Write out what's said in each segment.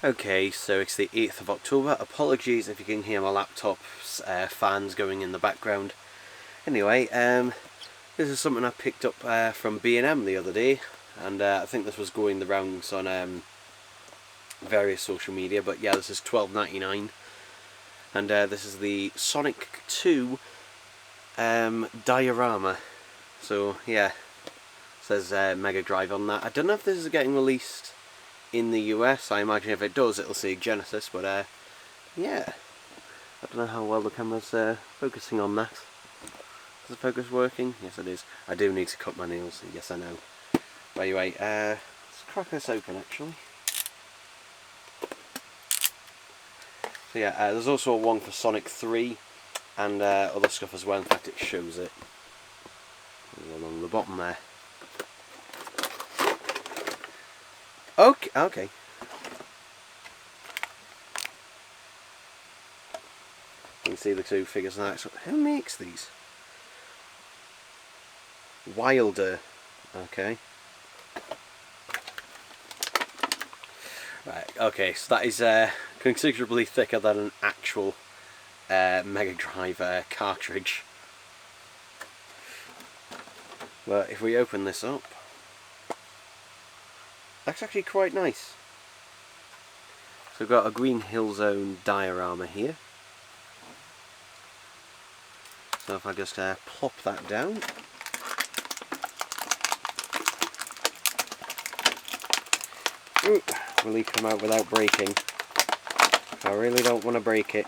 Okay, so it's the 8th of October. Apologies if you can hear my laptop's fans going in the background. Anyway, this is something I picked up from B&M the other day, and I think this was going the rounds on various social media, but yeah, this is $12.99, and this is the Sonic 2 diorama. So yeah, it says Mega Drive on that. I don't know if this is getting released in the US. I imagine if it does, it'll say Genesis, but yeah, I don't know how well the camera's focusing on that. Is the focus working? Yes, it is. I do need to cut my nails, yes I know. But anyway, let's crack this open actually. So yeah, there's also one for Sonic 3 and other stuff as well. In fact, it shows it along the bottom there. Okay. You can see the two figures now. So who makes these? Wilder. Okay. Right, okay, so that is considerably thicker than an actual Mega Drive cartridge. But if we open this up, that's actually quite nice. So we've got a Green Hill Zone diorama here. So if I just plop that down. Ooh, will he come out without breaking? I really don't want to break it.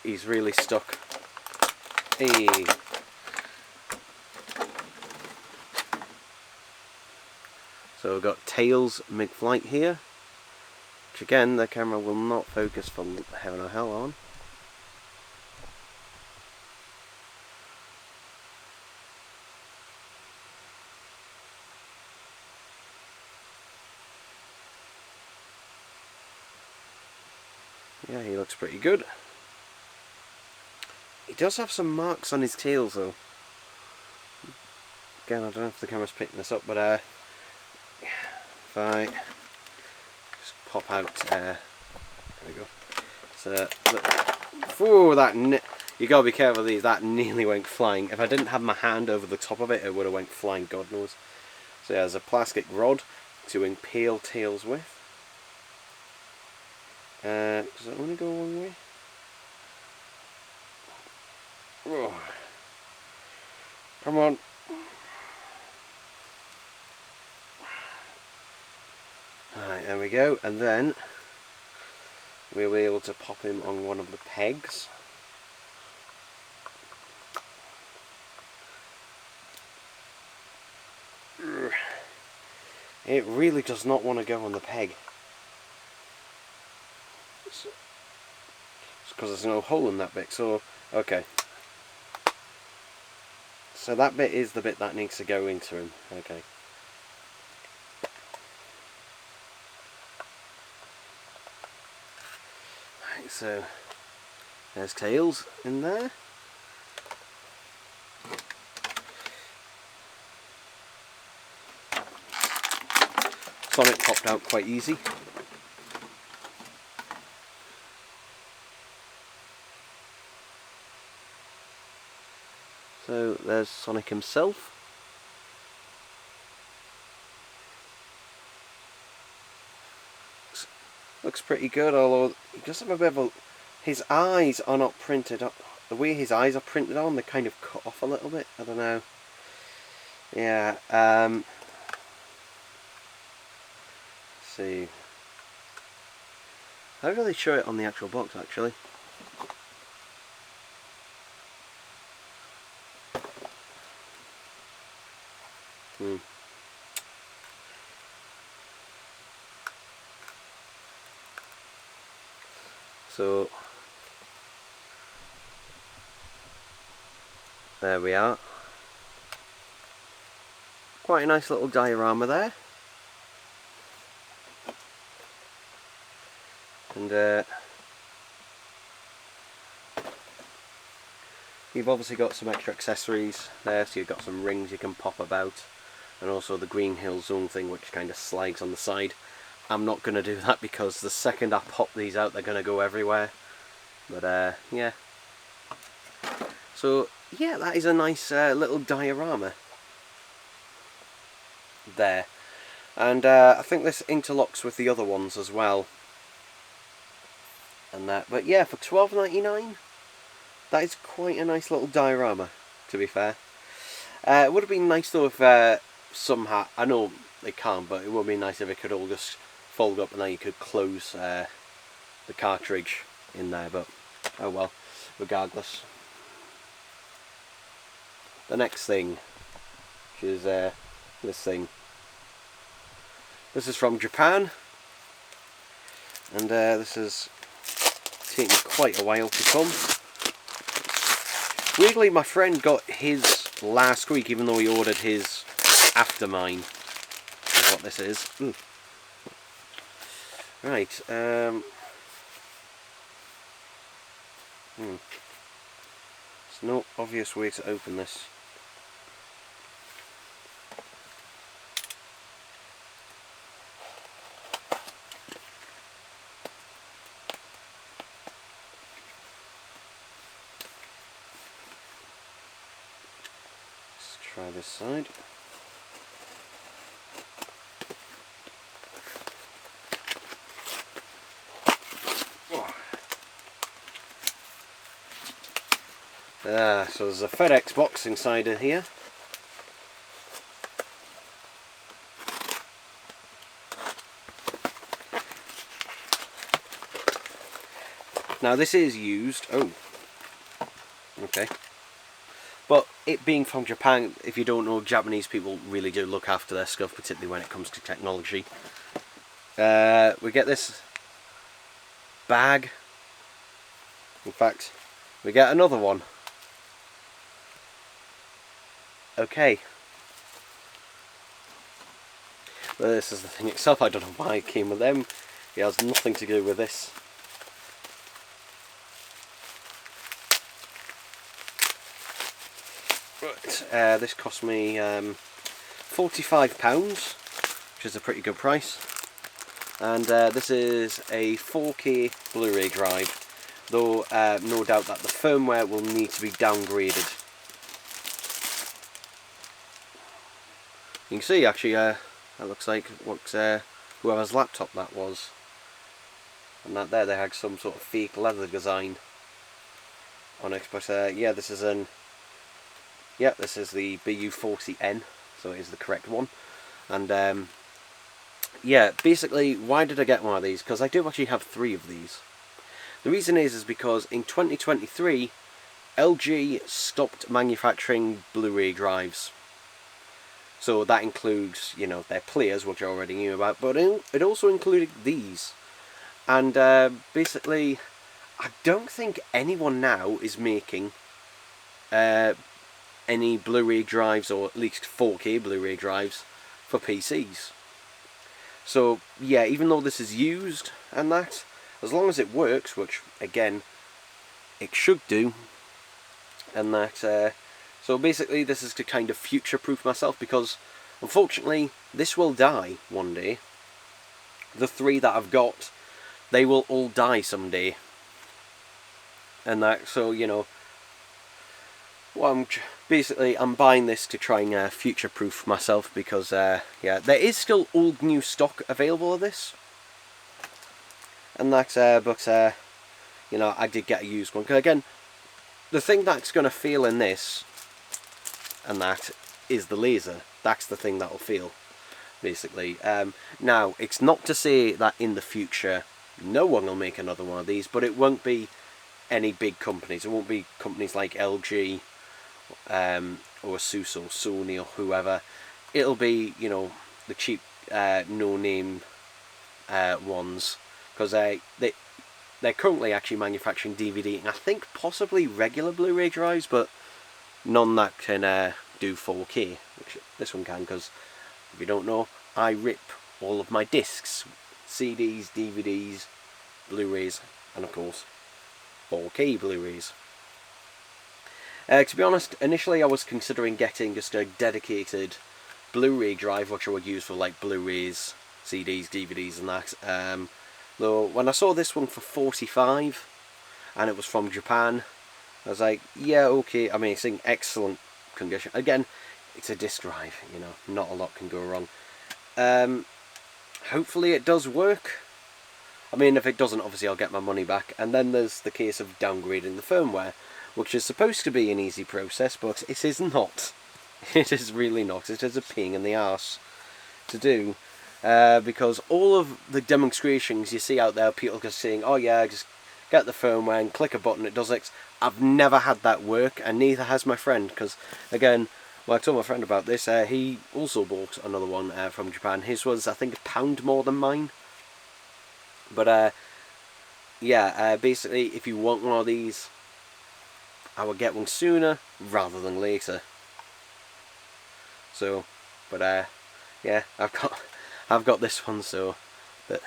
He's really stuck. Hey. So we've got Tails mid-flight here, which again the camera will not focus for heaven or hell on. Yeah, he looks pretty good. He does have some marks on his tail though. Again, I don't know if the camera's picking this up, but if I just pop out, there we go. So, look, ooh, you gotta be careful of these, that nearly went flying. If I didn't have my hand over the top of it, it would have went flying, God knows. So yeah, there's a plastic rod to impale Tails with. Does it only go one way? Oh. Come on. Alright, there we go, and then we'll be able to pop him on one of the pegs. It really does not want to go on the peg. It's because there's no hole in that bit, so okay. So that bit is the bit that needs to go into him, okay. Right, so there's Tails in there. Sonic popped out quite easy. So there's Sonic himself. Looks pretty good, although he does have a bit of a... His eyes are not printed up. The way his eyes are printed on, they're kind of cut off a little bit. I don't know. Yeah, let's see. How do they show it on the actual box, actually? So there we are. Quite a nice little diorama there. And you've obviously got some extra accessories there, so you've got some rings you can pop about, and also the Green Hill Zone thing which kind of slides on the side. I'm not going to do that because the second I pop these out, they're going to go everywhere. But yeah. So yeah, that is a nice little diorama there. And I think this interlocks with the other ones as well. And that, but yeah, for $12.99, that is quite a nice little diorama, to be fair. It would have been nice though if somehow, I know they can't, but it would be nice if it could all just fold up and then you could close the cartridge in there, but oh well, regardless. The next thing, which is this thing. This is from Japan, and this has taken quite a while to come. Weirdly, my friend got his last week, even though he ordered his after mine. Is what this is. Right. There's no obvious way to open this. Let's try this side. So there's a FedEx box inside of here. Now this is used. Oh, okay. But it being from Japan, if you don't know, Japanese people really do look after their stuff, particularly when it comes to technology. We get this bag. In fact, we get another one. Okay. But this is the thing itself. I don't know why it came with them. It has nothing to do with this. Right, this cost me £45, which is a pretty good price. And this is a 4K Blu-ray drive, though no doubt that the firmware will need to be downgraded. You can see actually that looks like whoever's laptop that was. And that there, they had some sort of fake leather design on it. But yeah, this is the BU40N, so it is the correct one. And yeah, basically, why did I get one of these? Because I do actually have 3 of these. The reason is because in 2023, LG stopped manufacturing Blu-ray drives. So that includes, you know, their players, which I already knew about, but it also included these. And basically, I don't think anyone now is making any Blu-ray drives, or at least 4K Blu-ray drives, for PCs. So yeah, even though this is used and that, as long as it works, which again, it should do, and that, so basically this is to kind of future-proof myself, because unfortunately this will die one day. The 3 that I've got, they will all die someday. And that, so you know, well, I'm buying this to try and future-proof myself, because yeah, there is still old new stock available of this. And that's but you know, I did get a used one, because again, the thing that's going to fail in this and that is the laser. That's the thing that'll fail, basically. Now, it's not to say that in the future no one will make another one of these, but it won't be any big companies. It won't be companies like LG or Asus or Sony or whoever. It'll be, you know, the cheap no-name ones, because they're currently actually manufacturing DVD and I think possibly regular Blu-ray drives, but none that can do 4K, which this one can, because if you don't know, I rip all of my discs, CDs, DVDs, Blu-rays, and of course 4K Blu-rays. To be honest, initially I was considering getting just a dedicated Blu-ray drive, which I would use for like Blu-rays CDs, DVDs and that. Though when I saw this one for 45 and it was from Japan, I was like, yeah, okay. I mean, it's in excellent condition. Again, it's a disc drive, you know, not a lot can go wrong. Hopefully it does work. I mean, if it doesn't, obviously I'll get my money back. And then there's the case of downgrading the firmware, which is supposed to be an easy process, but it is not. It is really not. It is a pain in the arse to do, because all of the demonstrations you see out there, people just saying, oh yeah, just get the firmware and click a button, it does X. I've never had that work, and neither has my friend, because again, well, I told my friend about this, he also bought another one from Japan. His was, I think, £1 more than mine. But yeah, basically, if you want one of these, I would get one sooner rather than later. So, but yeah, I've got this one, so that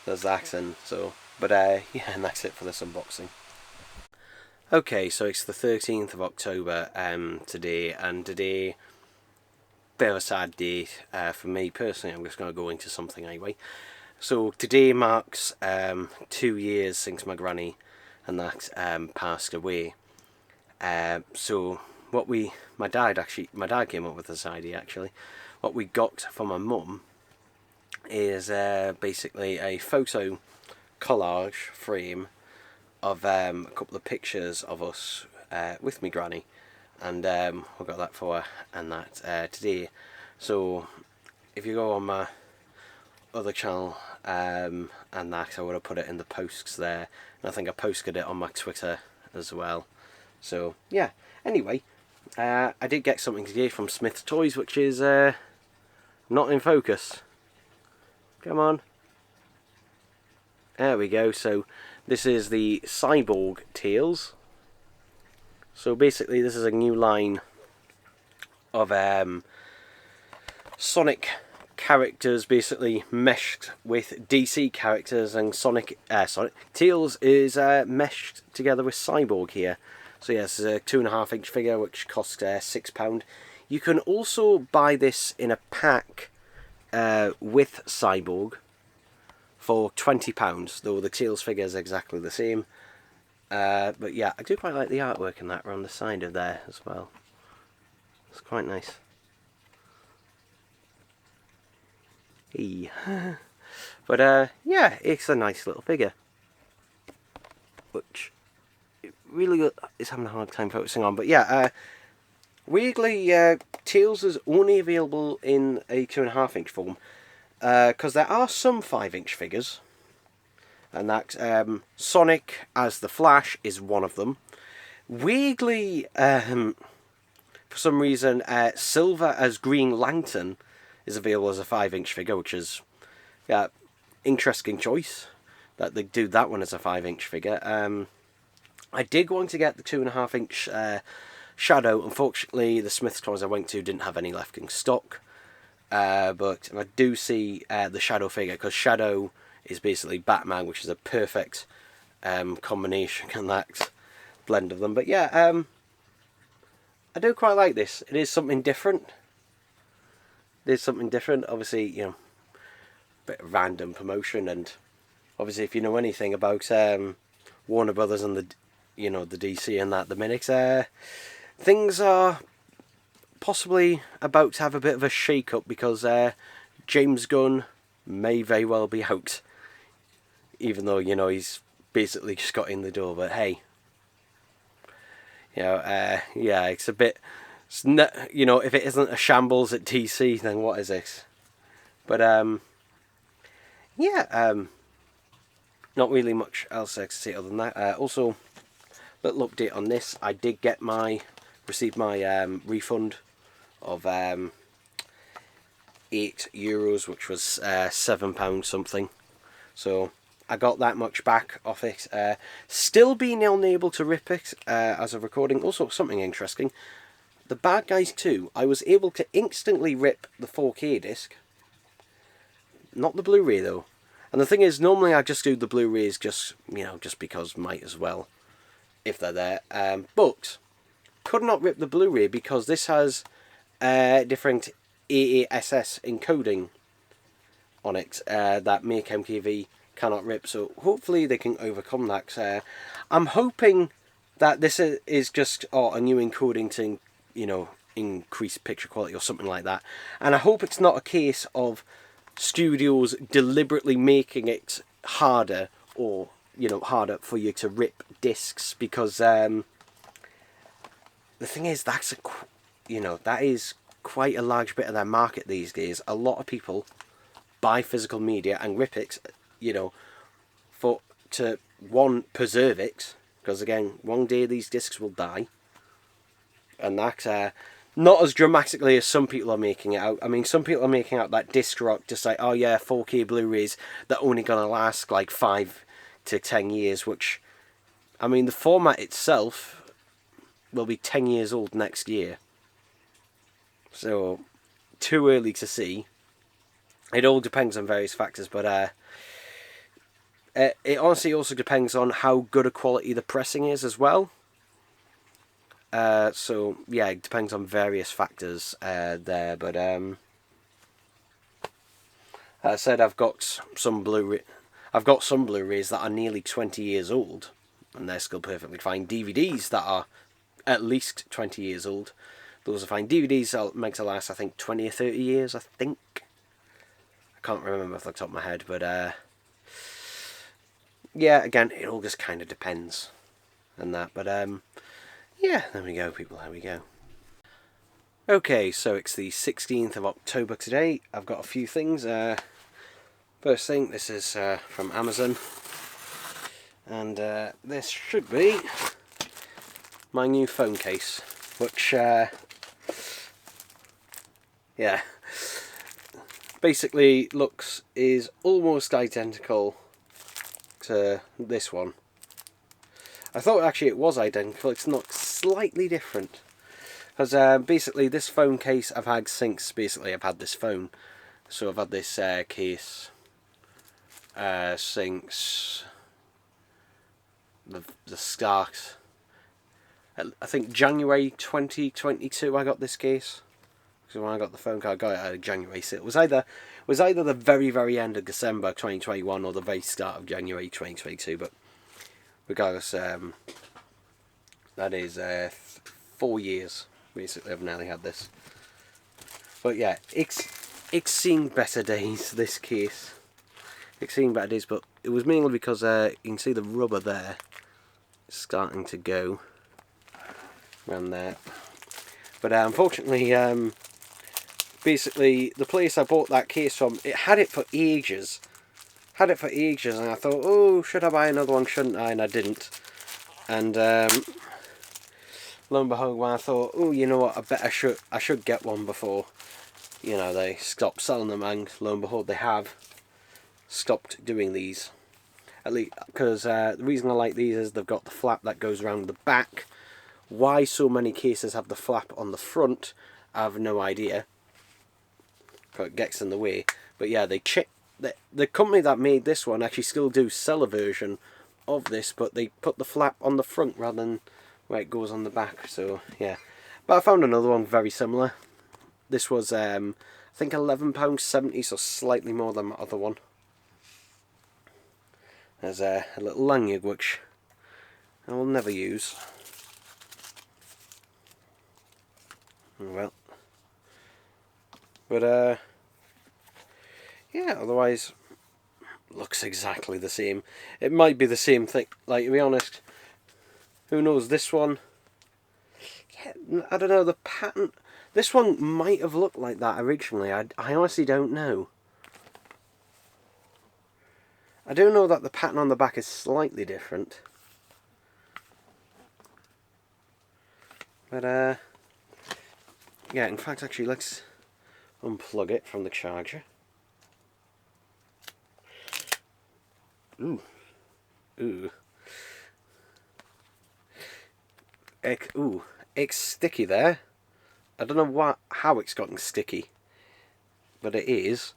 there's that, and so, but yeah, and that's it for this unboxing. Okay, so it's the 13th of October today, and today, bit of a sad day for me personally. I'm just going to go into something anyway. So today marks 2 years since my granny and that passed away. So what my dad came up with this idea actually. What we got from my mum is basically a photo collage frame of a couple of pictures of us with me granny, and we got that for her and that today. So if you go on my other channel and that, I would have put it in the posts there, and I think I posted it on my Twitter as well. So yeah, anyway, I did get something today from Smith's Toys, which is not in focus. Come on, there we go. So this is the Cyborg Tails. So basically this is a new line of Sonic characters basically meshed with DC characters, and Sonic Tails is meshed together with Cyborg here. So yes, it's a 2.5-inch figure which costs £6. You can also buy this in a pack with Cyborg for £20, though the Tails figure is exactly the same. But yeah, I do quite like the artwork in that around the side of there as well. It's quite nice. Hey. But yeah, it's a nice little figure, which it really is having a hard time focusing on. But yeah, weirdly, Tails is only available in a 2.5-inch form, because there are some 5-inch figures, and that Sonic as the Flash is one of them. Weirdly, for some reason, Silver as Green Lantern is available as a 5-inch figure, which is, yeah, interesting choice that they do that one as a 5-inch figure. I did want to get the 2.5-inch Shadow. Unfortunately, the Smith's Toys I went to didn't have any left in stock. But I do see the Shadow figure, because Shadow is basically Batman, which is a perfect combination and that blend of them. But yeah, I do quite like this. It is something different. There's something different, obviously, you know, a bit of random promotion, and obviously if you know anything about Warner Brothers and the, you know, the DC and that, the minute things are possibly about to have a bit of a shake-up, because James Gunn may very well be out, even though, you know, he's basically just got in the door. But hey, you know, yeah, it's a bit, you know, if it isn't a shambles at DC, then what is it? But yeah, not really much else to say other than that. Also, little update on this: I did get received my refund of €8, which was £7 something. So I got that much back off it. Still being unable to rip it as of recording. Also, something interesting: the Bad Guys 2, I was able to instantly rip the 4K disc. Not the Blu-ray though. And the thing is, normally I just do the Blu-rays just, you know, just because might as well, if they're there. But could not rip the Blu-ray because this has different AASS encoding on it that Make MKV cannot rip. So hopefully they can overcome that. 'Cause, I'm hoping that this is just a new encoding to, you know, increase picture quality or something like that. And I hope it's not a case of studios deliberately making it harder, or, you know, harder for you to rip discs, because the thing is, that's that is quite a large bit of their market these days. A lot of people buy physical media and rip it, you know, to preserve it, because again, one day these discs will die, and that's not as dramatically as some people are making it out. I mean, some people are making out that disc rot, just like, oh yeah, 4K Blu-rays that are only gonna last like 5 to 10 years, which, I mean, the format itself will be 10 years old next year, so too early to see. It all depends on various factors, but it honestly also depends on how good a quality the pressing is as well. So yeah, it depends on various factors there. But as I said, I've got some Blu-rays that are nearly 20 years old, and they're still perfectly fine. DVDs that are at least 20 years old, those are fine. DVDs that make to last, I think, 20 or 30 years. I think, I can't remember off the top of my head, but yeah, again, it all just kind of depends on that. But yeah, there we go, people, there we go. Okay, so it's the 16th of October today. I've got a few things. First thing, this is from Amazon, and this should be my new phone case, which, yeah, basically is almost identical to this one. I thought actually it was identical. It's not, slightly different. Because basically this phone case I've had since basically I've had this phone. So I've had this case since the start. I think January 2022 I got this case. So when I got the phone call, I got it out of January. So it was either the very end of December 2021 or the very start of January 2022. But regardless, that is 4 years basically I've nearly had this. But yeah, it's seen better days, this case. It's seen better days, but it was mainly because you can see the rubber there starting to go around there. But unfortunately, basically the place I bought that case from, it had it for ages. And I thought, oh, should I buy another one, shouldn't I? And I didn't. And lo and behold, when I thought, oh, you know what, I should get one before, you know, they stopped selling them, and lo and behold, they have stopped doing these. At least, because the reason I like these is they've got the flap that goes around the back. Why so many cases have the flap on the front, I have no idea. It gets in the way. But yeah, the company that made this one actually still do sell a version of this, but they put the flap on the front rather than where it goes on the back. So yeah, but I found another one very similar. This was I think £11.70, so slightly more than my other one. There's a little lanyard which I will never use. Well, but yeah, otherwise looks exactly the same. It might be the same thing, like, to be honest, who knows. This one, yeah, I don't know, the pattern, this one might have looked like that originally. I honestly don't know. I do know that the pattern on the back is slightly different. But yeah, in fact, actually, let's unplug it from the charger. Ooh. It's sticky there. I don't know how it's gotten sticky, but it is.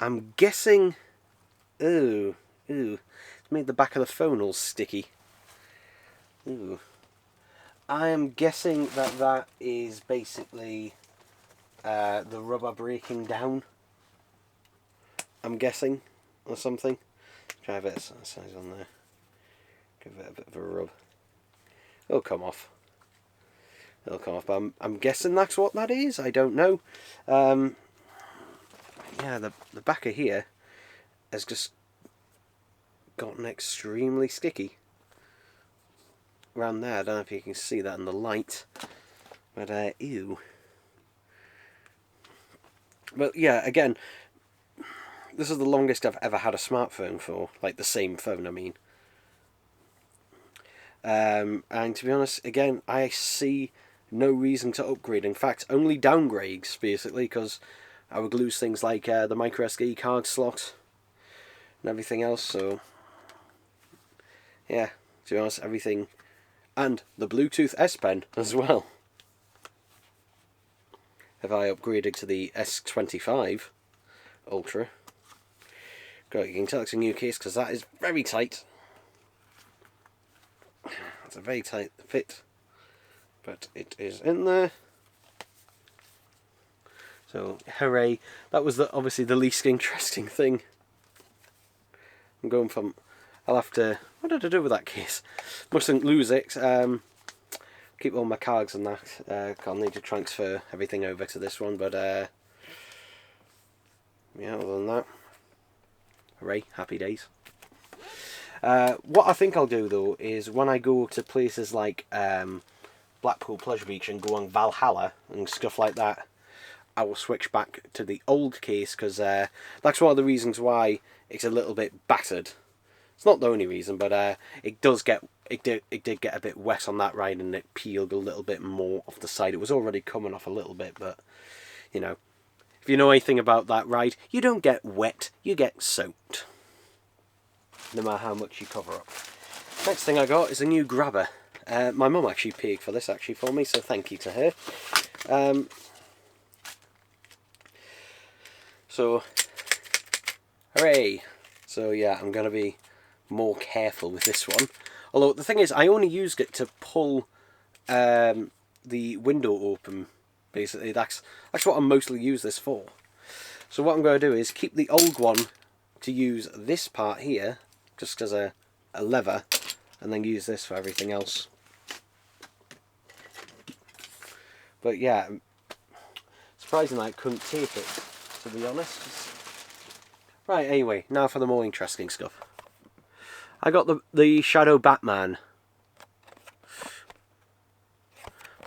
I'm guessing. It's made the back of the phone all sticky. Ooh. I am guessing that is basically the rubber breaking down. I'm guessing, or something. Try a bit of size on there. Give it a bit of a rub. It'll come off. It'll come off. But I'm guessing that's what that is. I don't know. Yeah, the back of here has just gotten extremely sticky. Around there, I don't know if you can see that in the light. But, ew. But yeah, again, this is the longest I've ever had a smartphone for. Like, the same phone, I mean. And to be honest, again, I see no reason to upgrade. In fact, only downgrades, basically, because I would lose things like the microSD card slot and everything else. So, yeah, to be honest, everything. And the Bluetooth S Pen as well. If I upgraded to the S25 Ultra. God, you can tell it's a new case because that is very tight. It's a very tight fit. But it is in there. So, hooray. That was obviously the least interesting thing. I'm going from... I'll have to... What did I do with that case? Mustn't lose it. Keep all my cards and that. I'll need to transfer everything over to this one. But, yeah, other than that. Hooray. Happy days. What I think I'll do, though, is when I go to places like Blackpool Pleasure Beach and go on Valhalla and stuff like that, I will switch back to the old case, because that's one of the reasons why it's a little bit battered. It's not the only reason, but it did get a bit wet on that ride, and it peeled a little bit more off the side. It was already coming off a little bit, but, you know, if you know anything about that ride, you don't get wet, you get soaked. No matter how much you cover up. Next thing I got is a new grabber. My mum actually paid for this for me, so thank you to her. So, hooray! So yeah, I'm going to be more careful with this one. Although the thing is, I only used it to pull the window open. Basically, that's what I mostly use this for. So what I'm going to do is keep the old one to use this part here, just as a lever, and then use this for everything else. But yeah, surprisingly I couldn't tape it, to be honest. Right, anyway, now for the more interesting stuff. I got the Shadow Batman.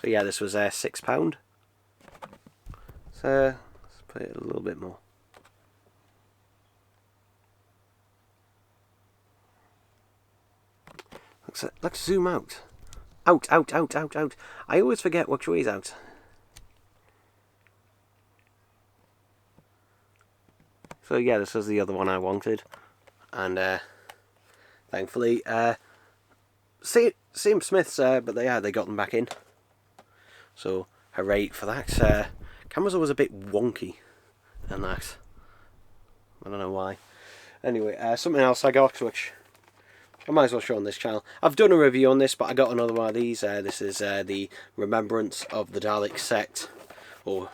So yeah, this was £6. So let's put it a little bit more. Let's zoom out. Out. I always forget which way is out. So yeah, this is the other one I wanted. And thankfully, same Smiths, but they got them back in. So hooray for that. Camera's always a bit wonky and that. I don't know why. Anyway, something else I got, which I might as well show on this channel. I've done a review on this, but I got another one of these. This is the Remembrance of the Dalek Sect, or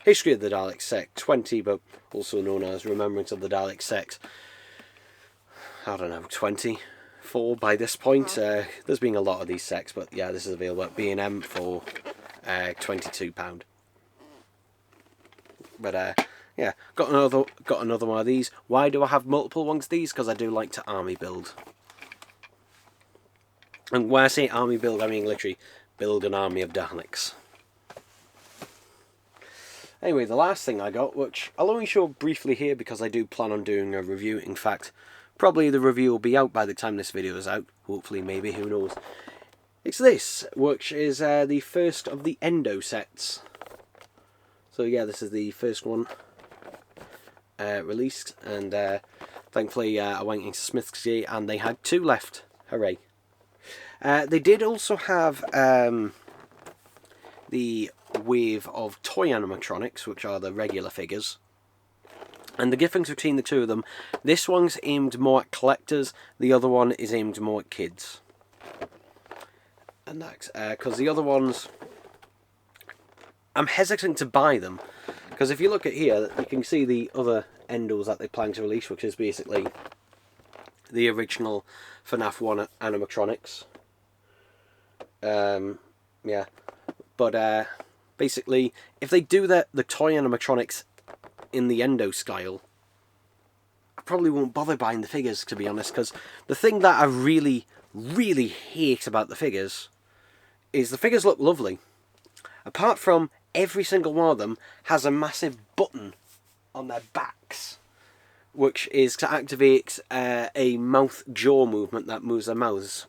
History of the Dalek Sect 20, but also known as Remembrance of the Dalek Sect, I don't know, 24 by this point. There's been a lot of these sects, but yeah, this is available at B&M for £22. But yeah, got another one of these. Why do I have multiple ones of these? Because I do like to army build. And when I say army build, I mean literally build an army of Daleks. Anyway, the last thing I got, which I'll only show briefly here because I do plan on doing a review. In fact, probably the review will be out by the time this video is out. Hopefully, maybe, who knows. It's this, which is the first of the Endo sets. So yeah, this is the first one released, and thankfully I went into Smith's today and they had 2 left. Hooray. They did also have the wave of toy animatronics, which are the regular figures. And the difference between the two of them, this one's aimed more at collectors, the other one is aimed more at kids. And that's because the other ones, I'm hesitant to buy them, because if you look at here, you can see the other endos that they plan to release, which is basically the original FNAF 1 animatronics. Yeah, but basically, if they do the toy animatronics in the endo style, I probably won't bother buying the figures, to be honest, because the thing that I really, really hate about the figures is the figures look lovely. Apart from every single one of them has a massive button on their backs, which is to activate a mouth-jaw movement that moves their mouths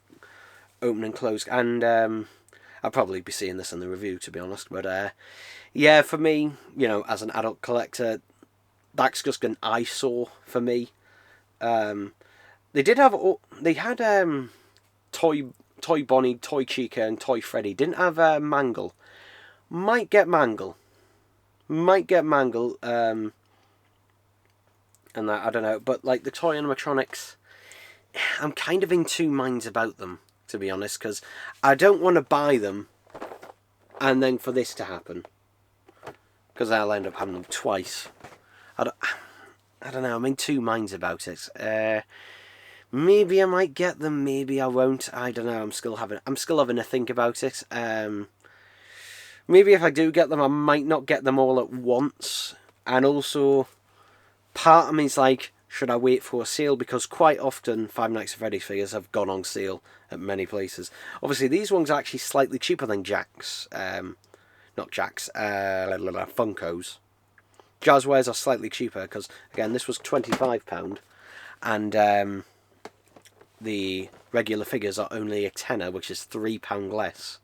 open and close. And I'll probably be seeing this in the review, to be honest. But yeah, for me, you know, as an adult collector, that's just an eyesore for me. They had Toy Bonnie, Toy Chica, and Toy Freddy. Didn't have Mangle. Might get Mangle. And that, I don't know. But like the toy animatronics, I'm kind of in two minds about them, to be honest, because I don't want to buy them and then for this to happen, because I'll end up having them twice. I don't know. I'm in two minds about it. Maybe I might get them. Maybe I won't. I don't know. I'm still having a think about it. Maybe if I do get them, I might not get them all at once. And also, part of me is like, should I wait for a sale? Because quite often, Five Nights at Freddy's figures have gone on sale at many places. Obviously, these ones are actually slightly cheaper than Jack's. Not Jack's. Funko's. Jazzwares are slightly cheaper because, again, this was £25. And the regular figures are only a tenner, which is £3 less.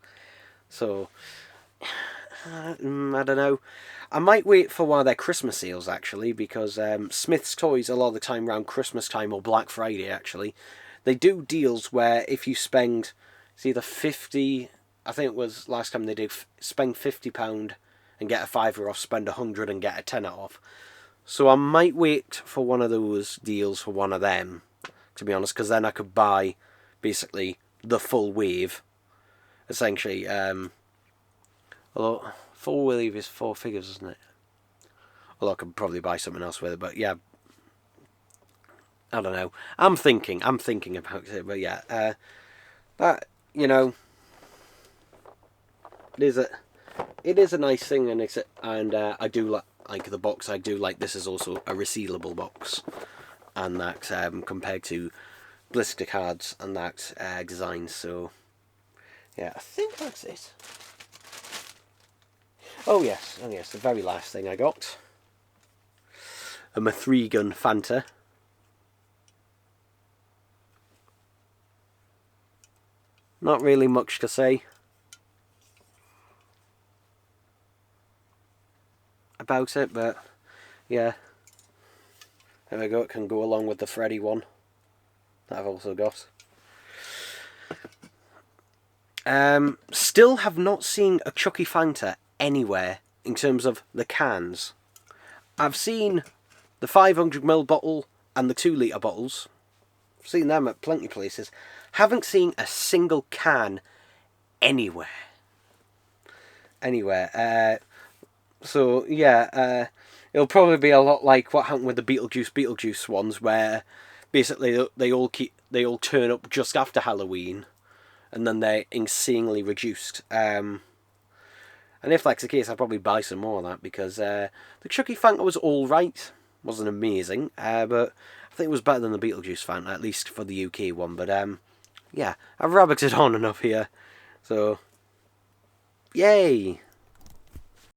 So, I don't know. I might wait for one of their Christmas sales, actually, because Smith's Toys, a lot of the time around Christmas time or Black Friday, actually, they do deals where if you spend, it's either 50, I think it was last time they did, spend £50 and get a £5 off, spend 100 and get a tenner off. So I might wait for one of those deals for one of them, to be honest, because then I could buy, basically, the full wave, essentially. Although, full wave is 4 figures, isn't it? Well, I could probably buy something else with it, but yeah. I don't know. I'm thinking about it, but yeah. That, you know, it is a nice thing, and I do like the box. I do like this is also a resealable box, and that compared to blister cards and that design. So yeah, I think that's it. Oh yes, the very last thing I got. A 3-gun Fanta. Not really much to say about it, but yeah. There we go, it can go along with the Freddy one that I've also got. Still have not seen a Chucky Fanta anywhere in terms of the cans. I've seen the 500ml bottle and the 2-litre bottles. I've seen them at plenty of places. Haven't seen a single can anywhere. So yeah, it'll probably be a lot like what happened with the Beetlejuice ones, where basically they all turn up just after Halloween, and then they're insanely reduced. And if that's the case, I'll probably buy some more of that, because the Chucky Fanta was alright. Wasn't amazing, but I think it was better than the Beetlejuice Fanta, at least for the UK one. But yeah, I've rabbited on enough here. So, yay!